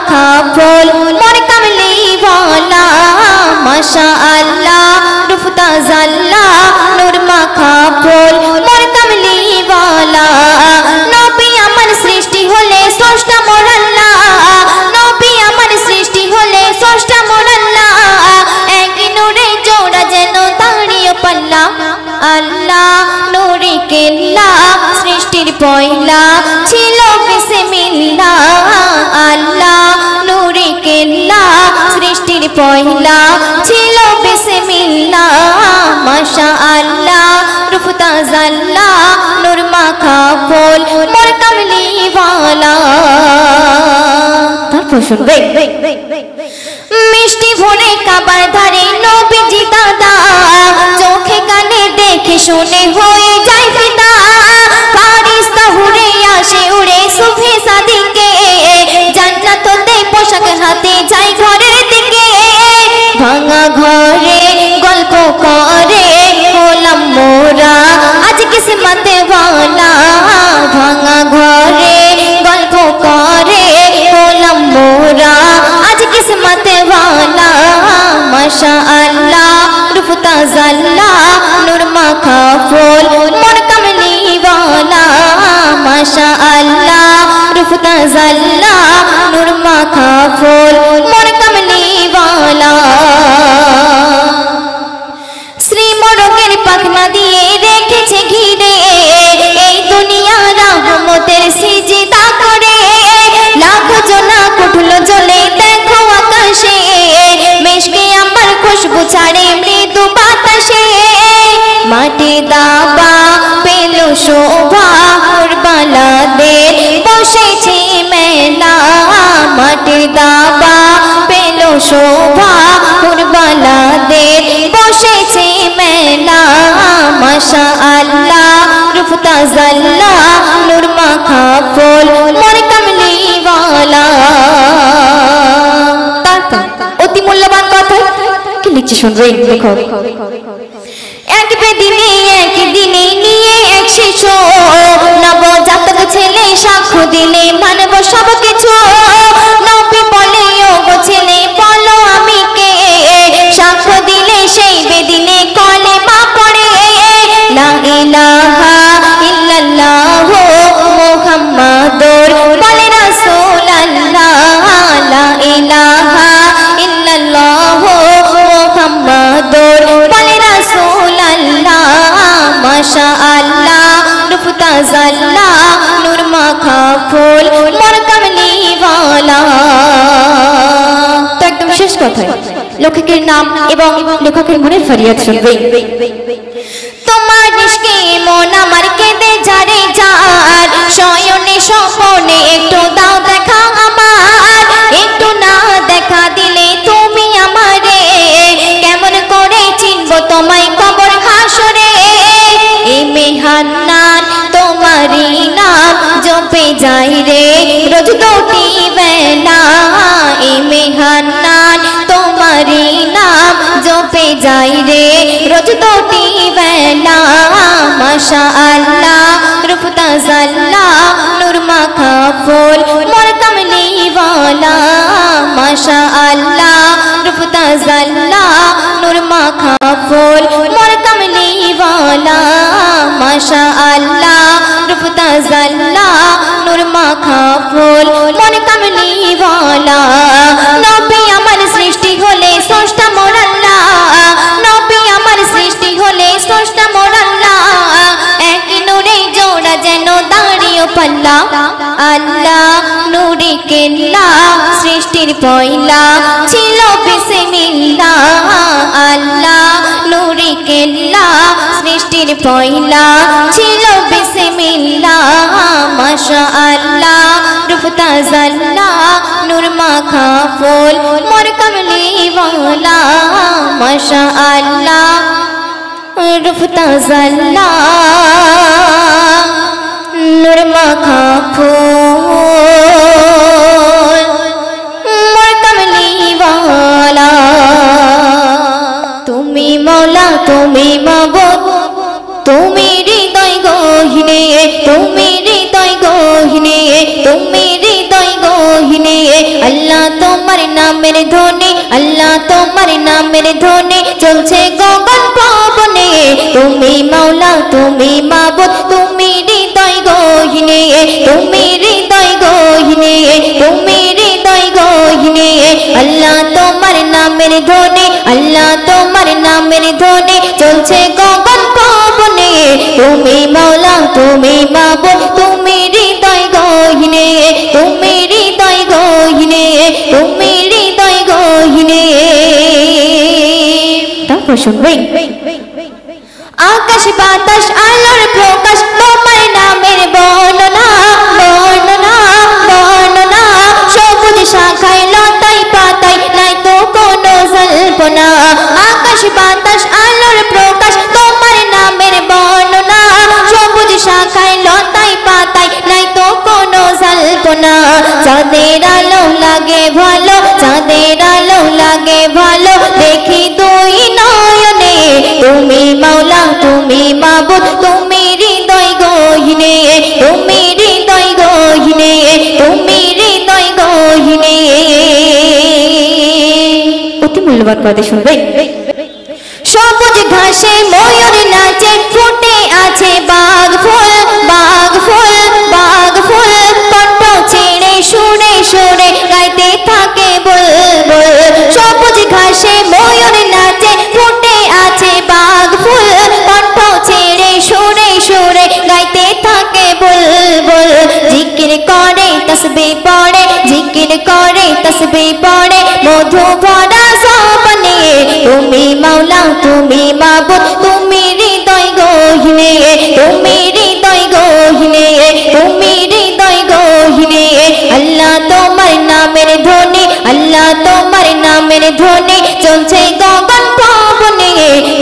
মাখা ফুল মোর কামলি वाला माशाअल्लाह रूफ ताज़ल्ला नूर माखा फूल मोर कमली वाला नबी আমার সৃষ্টি হলে স্রষ্টা মোর আল্লাহ নবী আমার সৃষ্টি হলে স্রষ্টা মোর আল্লাহ এক নূরে জোড়া যেন দাঁড়িয়ে পাল্লা আল্লাহ নূরে কেল্লা সৃষ্টির পয়লা ছিল বিসমিল্লাহ আল্লাহ নূরে কেল্লা সৃষ্টির পয়লা ছিল বিসমিল্লাহ মাশাআল্লাহ রূপ তাজাল্লা নূর মাখা ফুল মোর কামলি वाला তারপর শুনবে মিষ্টি ভরে কাবার ধারে নবীজি দাদা চোখে কানে দেখে শুনে হয়ে যায় ফিদা ফারিস্তা উড়ে আসে উড়ে সুফি সাদিকে জান্নাতে পোশাক হাতে যায় ঘরের দিকে ভাঙা ঘরে গল্প করে হলাম মোরা আজ কিসমতে वाला ভাঙা ঘরে গল্প করে হলাম মোরা আজ কিসমতে वाला মাশাআল্লাহ রূপ তাজাল্লা নূর মাখা ফুল মোর কামলি वाला মাশাআল্লাহ রূপ তাজাল্লা নূর মাখা ফুল মোর কামলি वाला শ্রী মোরগের পাখনা দিয়ে রেখেছে ঘিরে এই দুনিয়া রহমতের সিজদা করে লাখো জোনা কুঠলো জ্বলে দেখো আকাশে মেশকে আমার খুশবু ছাড়ে মৃদু বাতাসে মাটি দাবা পেল শোভা কুরবালাদের বসেছে মেলা মাটি দাবা পেল শোভা কুরবালাদের বসেছে মেলা মাশাআল্লাহ রূপ তাজাল্লা নূর মাখা ফুল মোর কামলি वाला অতি মূল্যবান কথা কি লিখছে শুনবে দেখো এক বেদিনে একদিনে নিয়ে এক শিশু নবজাতক ছেলে সাক্ষ্য দিলে মানব সব কিছু নবী বলে ও গো ছেলে বলো আমি কে সাক্ষ্য দিলে সেই বেদিনে কলেমা পড়ে লা ইলাহা ইল্লাল্লাহ মুহাম্মাদুর বলে রাসূলুল্লাহ লা ইলাহা ইল্লাল্লাহ মুহাম্মাদুর বলে রাসূলুল্লাহ মাশাআল্লাহ রূপ তাজাল্লা নূর মাখা ফুল মোর কামলি वाला তো একদম শেষ কথা লেখকের নাম এবং লেখকের মনের ফরিয়াদ শুনবে তোমার নিষ্কে মন আমার কেঁদে যারে যার শয়নে স্বপনে একটু দাও দেখা আমার একটু না দেখা দিলে তুমি আমারে কেমন করে চিনবো তোমায় কবর হাসরে এ মেহান্নান তোমারই নাম জপে যাই রে রোজ দুটি বেলা এ মেহান্নান তোমারই নাম জপে যাই রে রোজ দুটি বেলা মাশাআল্লাহ রূপ তাজাল্লা নূর মাখা ফুল মোর কামলি वाला মাশাআল্লাহ রূপ তাজাল্লা নূর মাখা ফুল মোর কামলি वाला মাশাআল্লাহ রূপ তাজাল্লা নূর মাখা ফুল মোর কামলি वाला নবী আমার সৃষ্টি হলে স্রষ্টা মোর আল্লাহ নবী আমার সৃষ্টি হলে স্রষ্টা মোর আল্লাহ এক নূরে জোড়া যেন দাঁড়িয়ে পাল্লা আল্লাহ নূরে কেল্লা সৃষ্টির পয়লা ছিল বিসমিল্লাহ আল্লাহ নূরে কেল্লা সৃষ্টির পয়লা ছিল বিসমিল্লাহ মাশাআল্লাহ রূপ তাজাল্লা নূর মাখা ফুল মোর কামলি वाला মাশাআল্লাহ রূপ তাজাল্লা নূর মাখা ফুল মোর কামলি वाला তুমি মওলা তুমি মাবুদ তুমি হৃদয় গহীনে তুমি হৃদয় গহীনে তুমি হৃদয় গহীনে আল্লাহ নামের ধ্বনি চলছে গগন পবনে তুমি মাওলা তুমি মাবুদ তুমি হৃদয় গহীনে তুমি হৃদয় গহীনে তুমি হৃদয় গহীনে আল্লাহ তোমার নামের ধ্বনি আল্লাহ তোমার নামের ধ্বনি চলছে গগন পবনে তুমি মাওলা তুমি মাবুদ তুমি হৃদয় গহীনে তুমি হৃদয় গহীনে তুমি হৃদয় গহীনে তারপর শুনবেন আকাশ বাতাস আলোর প্রকাশ তোমার নামের বর্ণনা বর্ণনা বর্ণনা সবুজ শাখায় লতায় পাতায় নাই তো কোনো জল্পনা আকাশ বাতাস আলোর প্রকাশ তোমার নামের বর্ণনা সবুজ শাখায় লতায় পাতায় নাই তো কোনো জল্পনা চাঁদের আলো লাগে ভালো চাঁদের আলো লাগে ভালো দেখি দুই নয়নে তুমি মাওলা তুমি মাবুদ তুমি হৃদয় গহীনে তুমি হৃদয় গহীনে তুমি হৃদয় গহীনে অতি মূল্যবান কথা শুনবেন সবুজ ঘাসে ময়ূর নাচে ফুটে আছে বাগ ফুল বাগ ফুল বাগ ফুল কণ্ঠ ছেড়ে সুরে সুরে গাইতে থাকে বুলবুল সবুজ ঘাসে ময়ূর নাচে ফুটে আছে বাগ ফুল কণ্ঠ ছেড়ে সুরে সুরে গাইতে থাকে বুলবুল জিকির করে তসবিহ পড়ে জিকির করে তসবিহ পড়ে মধু ভরা জবানে তুমি মাওলা তুমি মাবুদ তুমি হৃদয় গহীনে তুমি হৃদয় গহীনে তুমি হৃদয় গহীনে আল্লাহ তোমার নামের ধ্বনি আল্লাহ তোমার নামের ধ্বনি চলছে গগন পবনে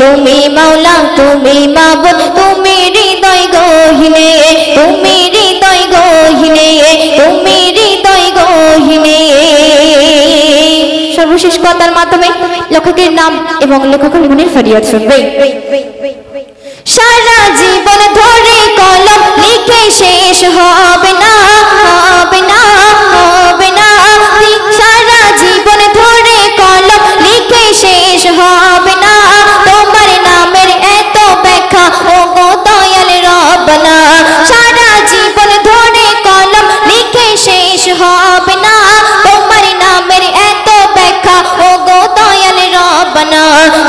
তুমি মাওলা তুমি মাবুদ তুমি হৃদয় গহীনে তুমি হৃদয় গহীনে তুমি হৃদয় গহীনে সর্বশেষ কথার মাধ্যমে লেখকের নাম এবং লেখকের মনের ফরিয়াদ শুনবে সারা জীবন ধরে কলম লিখে শেষ হবে না হবে না হবে না সারা জীবন ধরে কলম লিখে শেষ হবে না তোমার নামের এত ব্যাখ্যা ও গো দয়াল রব্বানা সারা জীবন ধরে কলম লিখে শেষ হবে না তোমার নামের এত ব্যাখ্যা ও গো দয়াল রব্বানা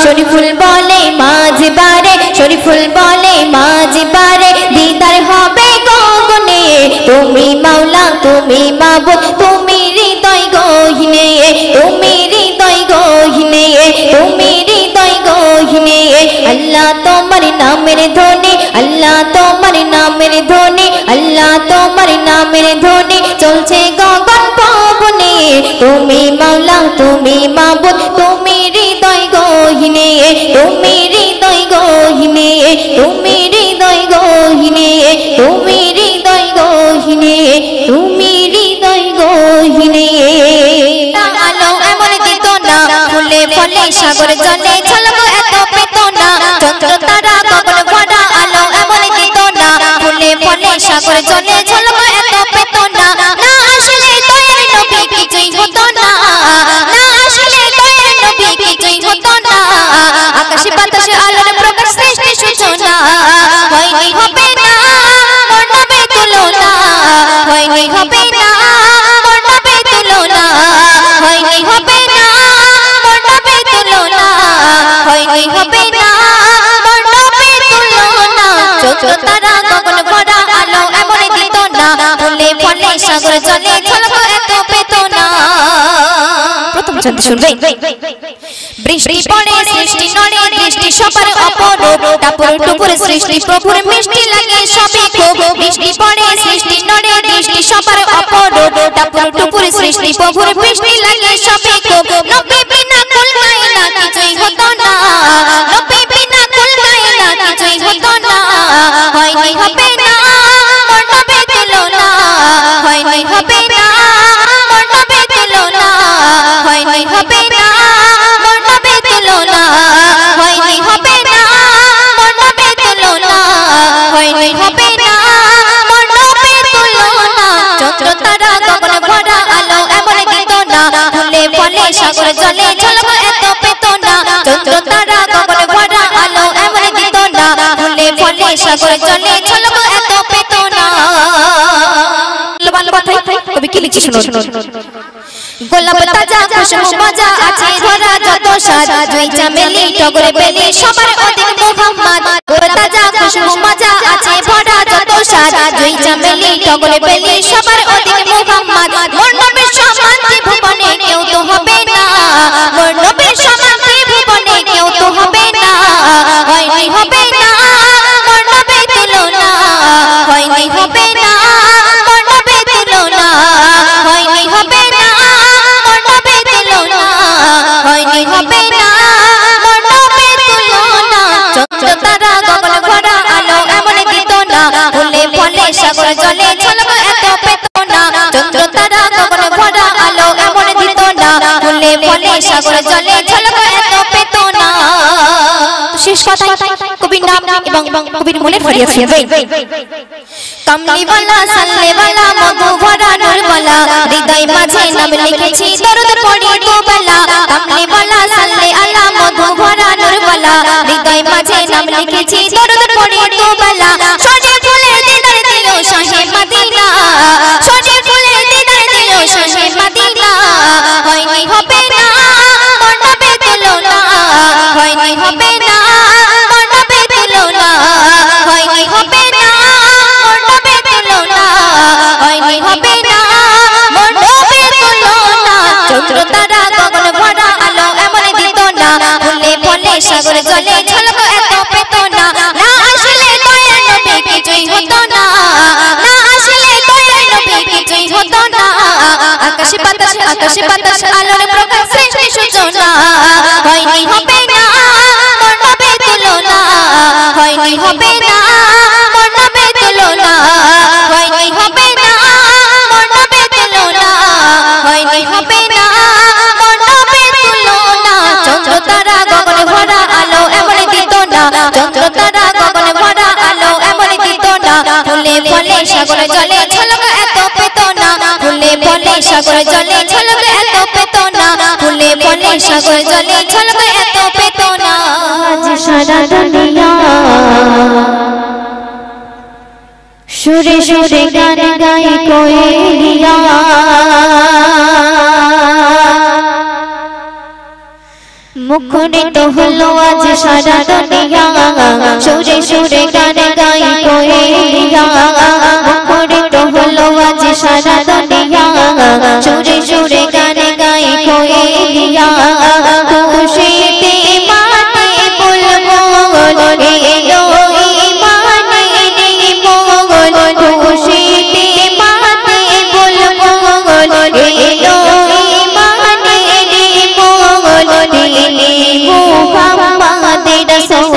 শরীফুল বলে মাঝে বারে শরীফুল বলে মাঝে বারে দিদার হবে গগনে তুমি মাওলা তুমি মাবুদ তুমি হৃদয় গহীনে তুমি হৃদয় গহীনে তুমি হৃদয় গহীনে আল্লাহ তোমার নামের ধ্বনি আল্লাহ তোমার নামের ধ্বনি আল্লাহ তোমার নামের ধ্বনি চলছে গগন পবনে তুমি মাওলা তুমি মাবুদ তুমি হৃদয় গহীনে তুমি হৃদয় গহীনে তুমি হৃদয় গহীনে তুমি হৃদয় গহীনে তুমি হৃদয় গহীনে আলো এমন দিত না ফুলে ফলে সাগর জলে ঝলক এত পেত না চন্দ্র তারা গগন ভরা আলো এমন দিত না ফুলে ফলে সাগর জলে ঝলক এত পেত না না আসলে দয়ার নবী কিছুই হতো না না আসলে দয়ার নবী কিছুই হতো না আকাশে বাতাসে আলোর প্রকাশ সৃষ্টি সূচনা হয়নি হবে না মোর নবী তুলনা হয়নি হবে না মোর নবী তুলনা হয়নি হবে না মোর নবী তুলনা হয়নি হবে না মোর নবী তুলনা চন্দ্র তারা গগন ভরা আলো এমন দিত না ফুলে ফলে সাগর জলে ঝলক এত পেত না প্রথম ছন্দ শুনবে বৃষ্টি পড়ে সৃষ্টি নড়ে দৃষ্টি সবার অপরূপ টাপুর টুপুর সৃষ্টি প্রভুর মিষ্টি লাগে সবে খুব বৃষ্টি পড়ে সৃষ্টি নড়ে দৃষ্টি সবার অপরূপ টাপুর টুপুর সৃষ্টি প্রভুর মিষ্টি লাগে সবে খুব নবী বিনা কুল গায়না কিছুই হতো না নবী বিনা কুল গায়না কিছুই হতো না হয়নি হবে না মোর নবী তুলনা হয়নি হবে না মোর নবী তুলনা হয়নি হবে না মোর নবী তুলনা হয়নি হবে না মোর নবী তুলনা হয়নি হবে না মোর নবী তুলনা চন্দ্র তারা গগন ভরা আলো এমন দিত না ফুলে ফলে সাগর জলে ঝলক এত পেত না সাগর জলে ঝলক এত পেত না কবি কি লিখছি শুনুন গোলাপ তাজা খুশবু মজা আছে ধরা যত স্বাদ জুই চামেলি টগর বেলি সবার অধিক মোহাম্মদ গোলাপ তাজা খুশবু মজা আছে ভরা যত স্বাদ জুই চামেলি টগর বেলি সবার অধিক মোহাম্মদ মোর নবীর সমান ভুবনে কেউ তো হবে না মোর নবীর সমান ভুবনে কেউ তো হবে না হয়নি হবে না মোর নবীর তুলনা হয়নি হবে না মোর নবীর তুলনা হয়নি হবে না মোর নবীর তুলনা হয়নি হবে না মোর নবীর তুলনা চন্দ্র তারা গগন ভরা আলো এমন দিত না ফুলে ফলে সাগর জলে ঝলক এত পেত না চন্দ্র তারা গগন ভরা আলো এমন দিত না ফুলে ফলে সাগর জলে ঝলক এত পেত না শেষ কথায় কবির নাম এবং কবির মনের ফরিয়াদ শুনবেন কামলিওয়ালা সাল্লেওয়ালা মধু ভরা নূরওয়ালা হৃদয় মাঝে নাম লিখেছি দরদ পড়ি দুবেলা কামলিওয়ালা সাল্লে আলা মধু ভরা নূরওয়ালা হৃদয় মাঝে নাম লিখেছি দরদ পড়ি দুবেলা সজে ফুলের দিদার দিল শাহে মদিনা সজে ফুলের দিদার দিল শাহে মদিনা হয়নি হবে না মোর নবীর তুলনা হয়নি হবে না মোর নবীর তুলনা হয়নি হবে না মোর নবীর তুলনা হয়নি হবে না মোর নবীর তুলনা চন্দ্র তারা গগন ভরা আলো এমন দিত না ফুলে ফলে সাগর জলে ঝলক এত পেত না না আসলে দয়ার নবী কিছুই হতো না না আসলে দয়ার নবী কিছুই হতো না আকাশে বাতাস আলোর প্রকাশ সৃষ্টি সূচনা হয়নি হবে না মোর নবীর তুলনা হয়নি হবে না মোর নবীর তুলনা হয়নি হবে না মোর নবীর তুলনা হয়নি হবে না মোর নবীর তুলনা চন্দ্র তারা গগন ভরা আলো এমন দিত না চন্দ্র তারা গগন ভরা আলো এমন দিত না ফুলে ফলে সাগর জলে ঝলক এত পেত না ফুলে ফলে সাগর জলে ঝলক এত পেত না ফুলে ফলে সাগর জলে ঝলক এত পেত না আজ সারা দুনিয়া সুরে সুরে গান গাই কোয়েলিয়া মুখরিত হলো আজ সারা দুনিয়া সুরে সুরে গান গাই কোয়েলিয়া মুখরিত হলো আজ সারা দুনিয়া সুরে সুরে গান গাই কোয়েলিয়া খুশিতে মাতে বুলবুল এলো ইমানে নিমোল খুশিতে মাতে বুলবুল এলো ইমানে নিমোল দিলি মুহাম্মাদের রাসূল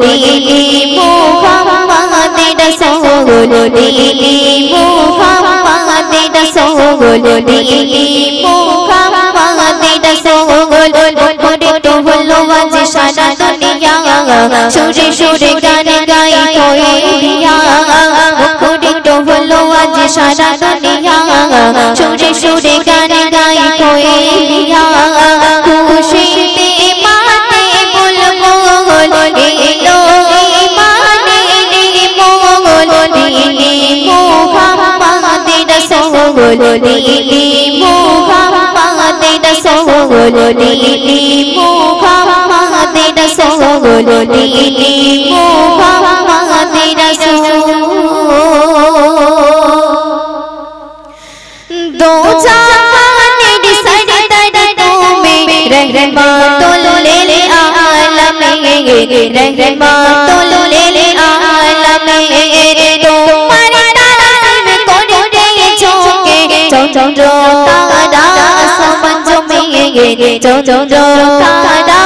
দিলি মুহাম্মাদের রাসূল দিলি মুহাম্মাদের রাসূল দিলি মুহাম্মাদের রাসূল মুখরিত হলো আজ সারা দুনিয়া সুরে সুরে গান গাই কোয়েলিয়া মুখরিত হলো আজ সারা দুনিয়া সুরে সুরে গান গাই কোয়েলিয়া খুশিতে মাতে বুলবুল এলো ইমানে নিমোল দিলি মুহাম্মাদের রাসূল দিলি মুহাম্মাদের রাসূল দিলি মুহাম্মাদের রাসূল দিলি মুহাম্মাদের রাসূল दो जहानेर सरदार तुम्हें रहमतुल लिल आलमीन रहमतुल लिल आलमीन तुम्हार तारीफ करते झोंके चंद्र तारा समझ में चंद्र तारा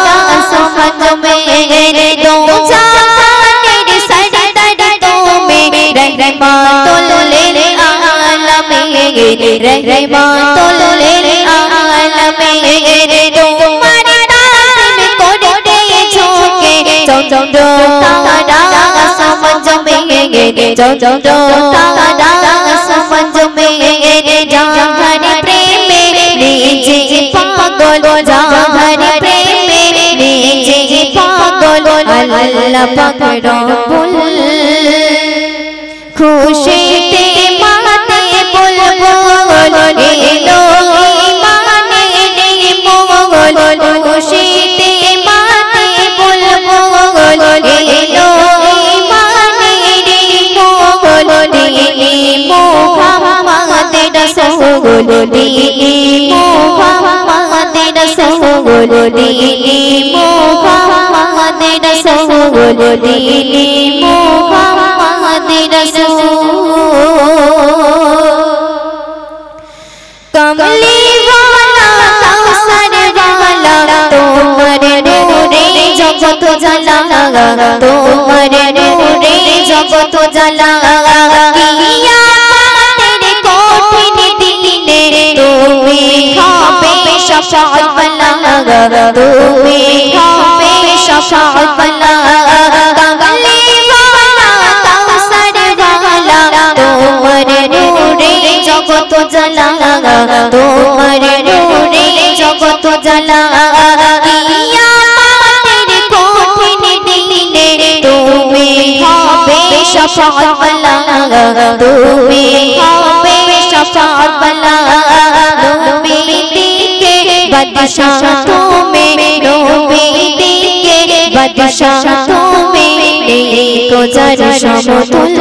समझ में दो जहानेर सरदार तुम्हें रहमतुल लिल आलमीन रहमतुल लिल आलमीन तुम्हार तारीफ करते झोंके चंद्र तारा समझ में चंद्र तारा समझ में जाहर प्रेम नीचे पागल जाहर प्रेम नीचे पागल अल्लाह पाक रब्बुल খুশিতে মাতে বলবো এলো ইমানের মোল খুশিতে মাতে বলবো এলো ইমানের মোল দিনে মুহাম্মদ রাসূল দিনে মুহাম্মদ রাসূল দিনে মুহাম্মদ রাসূল দিনে মুহাম্মদ कमली वाला कौसर वाला तुम्हारे नूरे जगत जला तुम्हारे नूरे जगत जला किया तेरे कठिन दिने तुम्हें खापे शफाअत वाला तुम्हें खापे शफाअत वाला कमली वाला कौसर वाला तुम्हारे नूरे जगत जला तुम्हारे नूरे जगत जला किया तेरे कठिन दिने तुम्हें खापे शफाअत वाला तुम्हें खापे शफाअत वाला नबी के बादशाह तुम्हें नबी के बादशाह तुम्हें को जर समतुल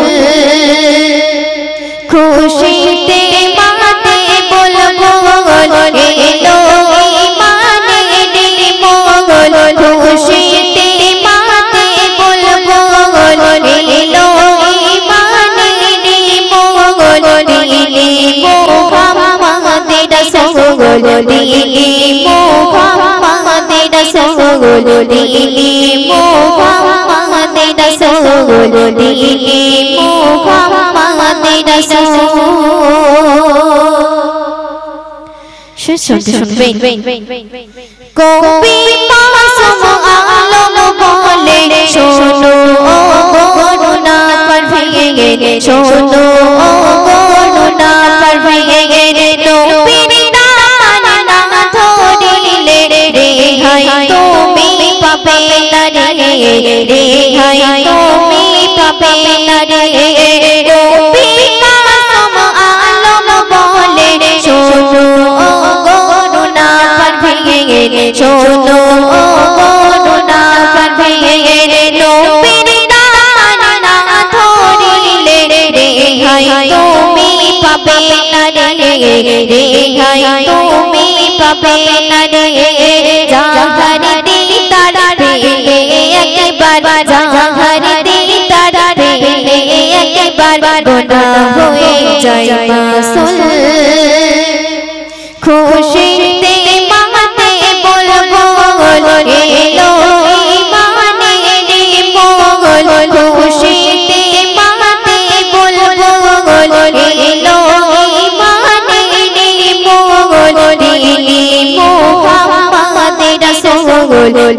खुशीते माते बोलबो एलो इमाনের মোল খুশিতে মাতে বলবো এলো ইমানের মোল দিনে মুহাম্মদ রাসূল দিনে মুহাম্মদ রাসূল দিনে মুহাম্মদ রাসূল দিনে মুহাম্মদ শুনবেন কবি মাসুম আলম বলে শোনো করুণা পারভেগে শোনো করুণা পারভেগে নবীর নাম না ধরিলে রেহাই তুমি পাবে না রে রেহাই তুমি পাবে না রে কবি মাসুম আলম বলে শোনো করুণা পারভেগে শোনো করুণা পারভেগে নবীর নাম না ধরিলে রেহাই তুমি পাবে না রে রেহাই তুমি পাবে না রে যাহার দিদার পেলে একবার যাহার দিদার পেলে একবার গুনাহ হয়ে যায় মাসুল খুশিতে মাতে বলবো এলো ইমানের মোল খুশিতে মাতে বলবো এলো ইমানের মোল দিনে মুহাম্মদ রাসূল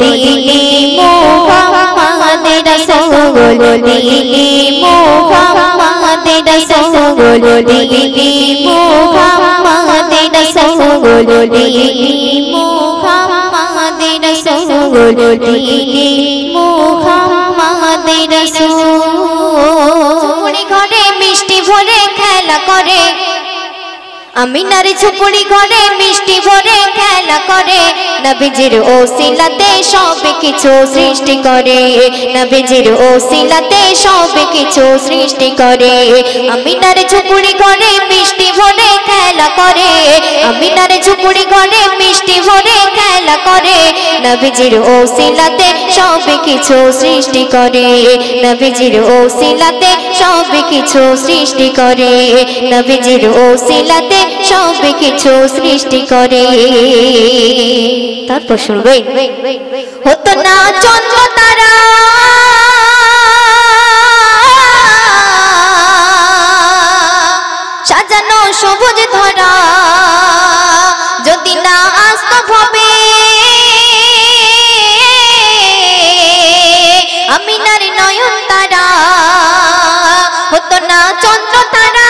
দিনে মুহাম্মদ রাসূল দিনে মুহাম্মদ রাসূল দিনে মুহাম্মদ রাসূল দিনে মুহাম্মদ রাসূল দিনে মুহাম্মদ রাসূল ঘরে মিষ্টি ভরে খেলা করে আমিনার ঝুপড়ি ঘরে মিষ্টি ভরে খেলা করে নবীজির ওসিলাতে সব কিছু সৃষ্টি করে নবীজির ওসিলাতে সব কিছু সৃষ্টি করে আমিনার ঝুপড়ি ঘরে মিষ্টি ভরে খেলা করে আমিনার ঝুপড়ি ঘরে মিষ্টি ভরে খেলা করে নবীজির ওসিলাতে সব কিছু সৃষ্টি করে নবীজির ওসিলাতে সব কিছু সৃষ্টি করে নবীজির ওসিলাতে সব কিছু সৃষ্টি করে তারপর শুনবেন হতো না চন্দ্র তারা সাজানো সবুজ ধরা যদি না আসতো ভাবে আমিনার নয়ন তারা হতো না চন্দ্র তারা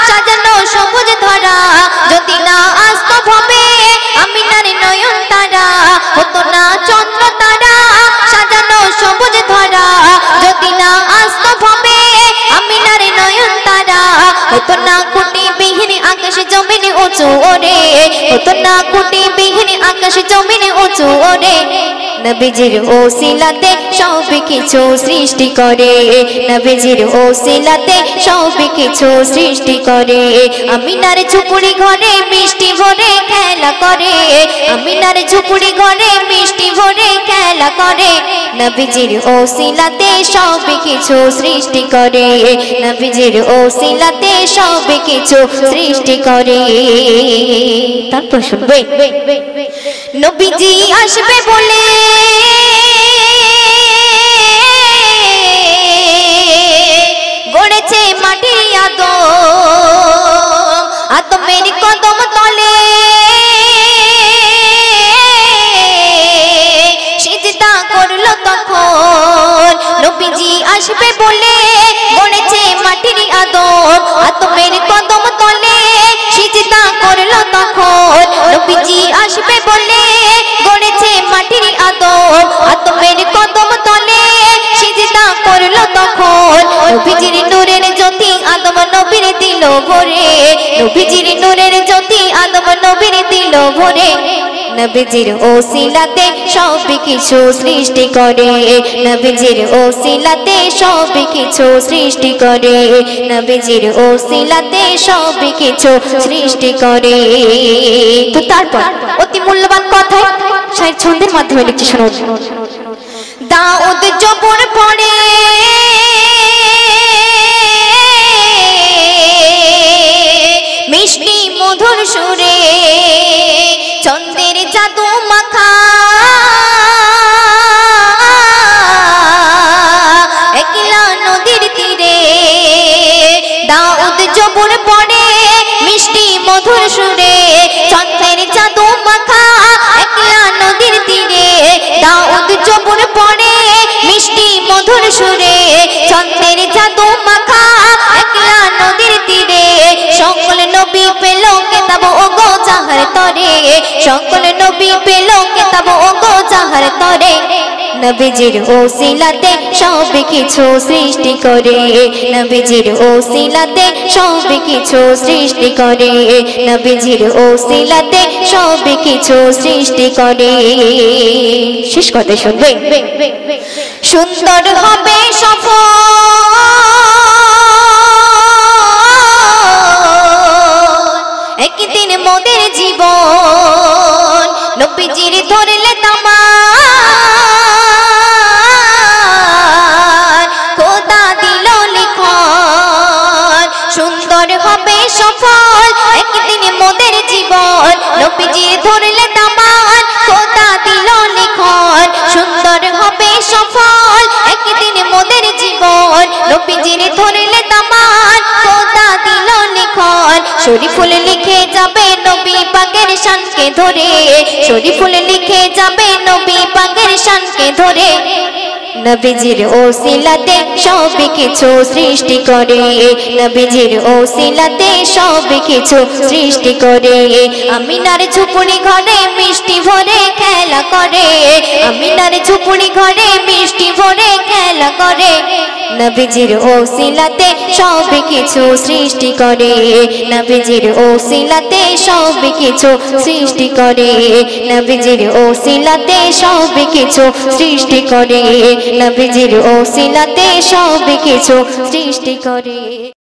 সাজানো সবুজ ধরা যদি না আসতো ভাবে আমিনার নয়ন তারা হতো না চন্দ্র তারা সাজানো সবুজ ধরা হতো না কোটি বিহীন আকাশ জমিন উঁচু ওরে হতো না কোটি বিহীন আকাশ জমিন উঁচু ওরে নবীজির ওসিলাতে সব কিছু সৃষ্টি করে নবীজির ওসিলাতে সব কিছু সৃষ্টি করে আমিনার ঝুপড়ি ঘরে মিষ্টি ভরে খেলা করে আমিনার ঝুপড়ি ঘরে মিষ্টি ভরে খেলা করে নবীজির ওসিলাতে সব কিছু সৃষ্টি করে নবীজির ওসিলাতে সব কিছু সৃষ্টি করে তারপর শুনবে নবীজি আসবে বলে গড়েছে মাটির আদমের কদম তলে সিজদা করলো তখন নবীজি আসবে বলে গড়েছে মাটির আদমের কদম তলে সিজদা করলো তখন নবীজি আসবে বলে গড়েছে মাটির আদমের কদম তলে সিজদা করলো তখন নবীজির নূরের জ্যোতি আদম নবীর দিল ভরে নবীজির নূরের জ্যোতি আদম নবীর দিল ভরে নবীজির ওসিলাতে সব কিছু সৃষ্টি করে নবীজির ওসিলাতে সব কিছু সৃষ্টি করে নবীজির ওসিলাতে সব কিছু সৃষ্টি করে তো তারপর অতি মূল্যবান কথা শায়ের ছন্দের মাধ্যমে লিখছি শুনুন দাউদ জবর পড়ে মিষ্টি মধুর সুরে চন্দ্রের জাদু মাখা একলা নদীর তীরে দাউদ জবর পড়ে মিষ্টি মধুর সুরে চন্দ্রের জাদু মাখা একলা নদীর তীরে দাউদ জবর পড়ে মিষ্টি মধুর সুরে চন্দ্রের জাদু মাখা একলা নদীর তীরে সকল নবী পেল কিতাব ওগো জাহার তরে সকল নবী পেল কিতাব ওগো জাহার তরে নবীজির ওসিলাতে সব কিছু সৃষ্টি করে নবীজির ওসিলাতে সব কিছু সৃষ্টি করে নবীজির ওসিলাতে সব কিছু সৃষ্টি করে শেষ কথা শুনবে সুন্দর হবে সফল একদিন মোদের জীবন নবীজির ধরলে তামান খোদা দিল লিখন সুন্দর হবে সফল একদিন মোদের জীবন নবীজির ধরলে তামান খোদা দিল লিখন সুন্দর হবে সফল একদিন মোদের জীবন নবীজির ধরলে তামান খোদা দিল লিখন শরীফুল লিখে যাবে নবী পাকের শানকে ধরে শরীফুল লিখে যাবে নবী পাকের শানকে ধরে নবীজির ওসিলাতে সব কিছু সৃষ্টি করে নবীজির ওসিলাতে সব কিছু সৃষ্টি করে আমিনার ঝুপড়ি ঘরে মিষ্টি ভরে খেলা করে আমিনার ঝুপড়ি ঘরে মিষ্টি ভরে খেলা করে নবীজির ওসিলাতে সব কিছু সৃষ্টি করে নবীজির ওসিলাতে সব কিছু সৃষ্টি করে নবীজির ওসিলাতে সব কিছু সৃষ্টি করে নবীজির ওসিলাতে সব কিছু সৃষ্টি করে।